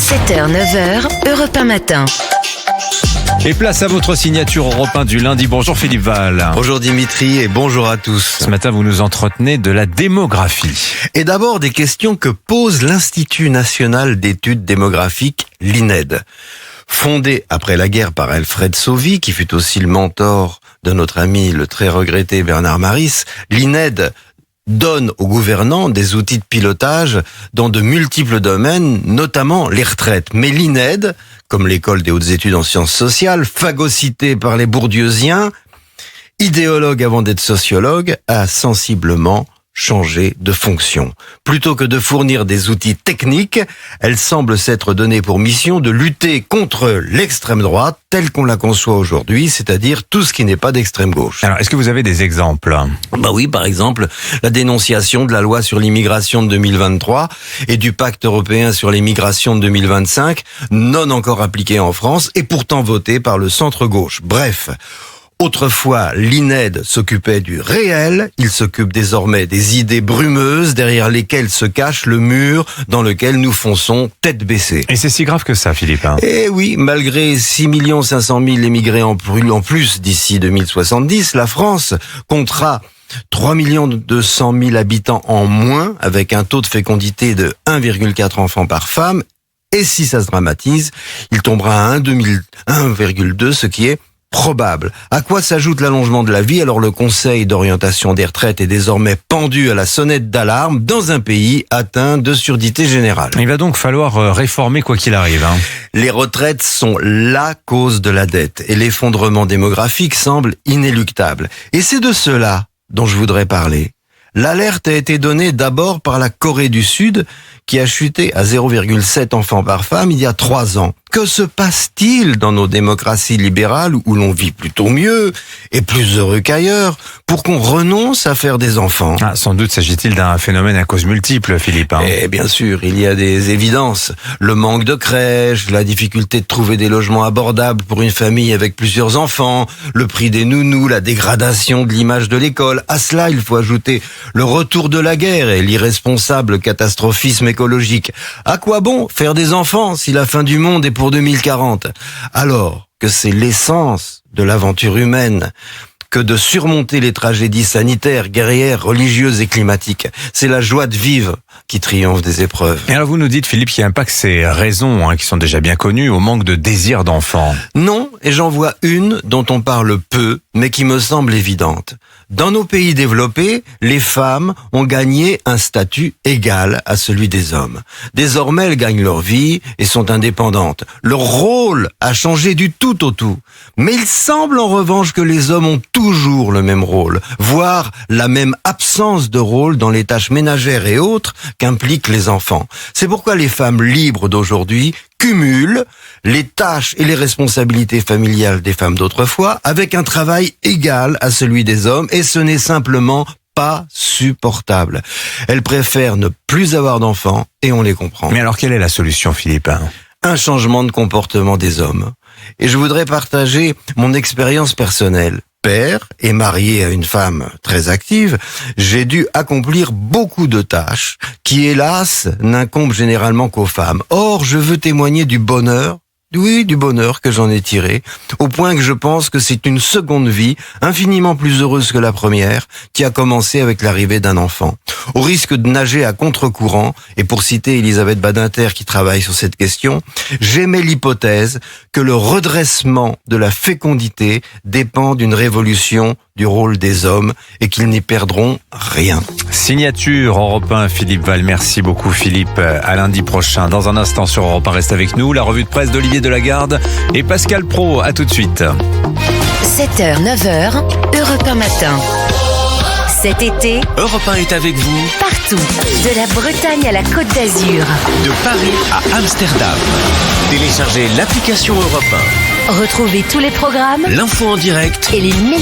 7h, 9h, Europe 1 matin. Et place à votre signature Europe 1 du lundi. Bonjour Philippe Val. Bonjour Dimitri et bonjour à tous. Ce matin, vous nous entretenez de la démographie. Et d'abord des questions que pose l'Institut national d'études démographiques, l'INED. Fondé après la guerre par Alfred Sauvy, qui fut aussi le mentor de notre ami le très regretté Bernard Maris, l'INED donne aux gouvernants des outils de pilotage dans de multiples domaines, notamment les retraites. Mais l'INED, comme l'école des hautes études en sciences sociales, phagocytée par les bourdieusiens, idéologue avant d'être sociologue, a sensiblement changé de fonction. Plutôt que de fournir des outils techniques, elle semble s'être donnée pour mission de lutter contre l'extrême droite telle qu'on la conçoit aujourd'hui, c'est-à-dire tout ce qui n'est pas d'extrême gauche. Alors, est-ce que vous avez des exemples ? Bah oui, par exemple, la dénonciation de la loi sur l'immigration de 2023 et du pacte européen sur les migrations de 2025, non encore appliqué en France et pourtant voté par le centre-gauche. Bref. Autrefois, l'INED s'occupait du réel, il s'occupe désormais des idées brumeuses derrière lesquelles se cache le mur dans lequel nous fonçons tête baissée. Et c'est si grave que ça, Philippe. Eh oui, malgré 6 500 000 émigrés en plus d'ici 2070, la France comptera 3 200 000 habitants en moins, avec un taux de fécondité de 1,4 enfants par femme. Et si ça se dramatise, il tombera à 1,2, ce qui est probable. À quoi s'ajoute l'allongement de la vie? Alors le Conseil d'orientation des retraites est désormais pendu à la sonnette d'alarme dans un pays atteint de surdité générale. Il va donc falloir réformer quoi qu'il arrive. Les retraites sont la cause de la dette et l'effondrement démographique semble inéluctable. Et c'est de cela dont je voudrais parler. L'alerte a été donnée d'abord par la Corée du Sud, qui a chuté à 0,7 enfants par femme il y a 3 ans. Que se passe-t-il dans nos démocraties libérales où l'on vit plutôt mieux et plus heureux qu'ailleurs pour qu'on renonce à faire des enfants? Sans doute s'agit-il d'un phénomène à cause multiple, Philippe. Et bien sûr, il y a des évidences. Le manque de crèches, la difficulté de trouver des logements abordables pour une famille avec plusieurs enfants, le prix des nounous, la dégradation de l'image de l'école. À cela, il faut ajouter le retour de la guerre et l'irresponsable catastrophisme écologique. À quoi bon faire des enfants si la fin du monde est pour 2040? Alors que c'est l'essence de l'aventure humaine que de surmonter les tragédies sanitaires, guerrières, religieuses et climatiques. C'est la joie de vivre qui triomphe des épreuves. Et alors vous nous dites, Philippe, qu'il n'y a pas que ces raisons qui sont déjà bien connues au manque de désir d'enfant. Non, et j'en vois une dont on parle peu, mais qui me semble évidente. Dans nos pays développés, les femmes ont gagné un statut égal à celui des hommes. Désormais, elles gagnent leur vie et sont indépendantes. Leur rôle a changé du tout au tout. Mais il semble en revanche que les hommes ont toujours le même rôle, voire la même absence de rôle dans les tâches ménagères et autres qu'impliquent les enfants. C'est pourquoi les femmes libres d'aujourd'hui cumulent les tâches et les responsabilités familiales des femmes d'autrefois avec un travail égal à celui des hommes, et ce n'est simplement pas supportable. Elles préfèrent ne plus avoir d'enfants et on les comprend. Mais alors quelle est la solution, Philippe ? Un changement de comportement des hommes. Et je voudrais partager mon expérience personnelle. Père et marié à une femme très active, j'ai dû accomplir beaucoup de tâches qui, hélas, n'incombent généralement qu'aux femmes. Or, je veux témoigner du bonheur que j'en ai tiré, au point que je pense que c'est une seconde vie, infiniment plus heureuse que la première, qui a commencé avec l'arrivée d'un enfant. Au risque de nager à contre-courant, et pour citer Elisabeth Badinter qui travaille sur cette question, j'émets l'hypothèse que le redressement de la fécondité dépend d'une révolution du rôle des hommes et qu'ils n'y perdront rien. Signature Europe 1, Philippe Val. Merci beaucoup, Philippe. À lundi prochain. Dans un instant sur Europe 1, reste avec nous. La revue de presse d'Olivier Delagarde et Pascal Praud. À tout de suite. 7h, 9h, Europe 1 matin. Cet été, Europe 1 est avec vous partout, de la Bretagne à la Côte d'Azur. de Paris à Amsterdam. Téléchargez l'application Europe Retrouvez tous les programmes 1, l'info en direct et les meilleurs